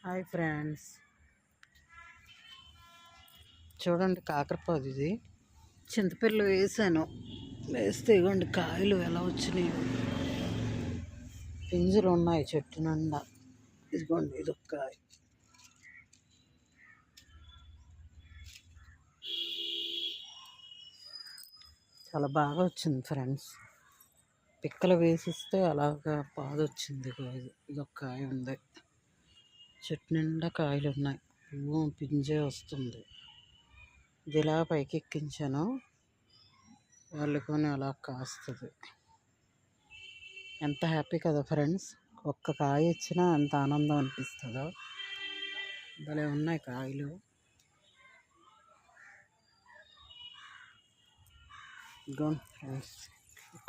Hi friends, చూడండి కాకరపాదు ఇది. చింతపిల్లు వేసాను, వేస్తే ఇవ్వండి కాయలు ఎలా వచ్చినాయి. పింజలు ఉన్నాయి చెట్టు నిండా. ఇదిగోండి ఇది ఒక కాయ. చాలా బాగా వచ్చింది ఫ్రెండ్స్. పిక్కలు వేసిస్తే అలాగా పాదు వచ్చింది. ఇది ఒక కాయ ఉంది. చెట్టు నిండా కాయలు ఉన్నాయి. పువ్వు పింజే వస్తుంది. ఇది ఇలా పైకి ఎక్కించాను, వాళ్ళకొని అలా కాస్తుంది. ఎంత హ్యాపీ కదా ఫ్రెండ్స్. ఒక్క కాయ ఇచ్చినా ఎంత ఆనందం అనిపిస్తుందో. భలే ఉన్నాయి కాయలు. ఇదిగోండి ఫ్రెండ్స్.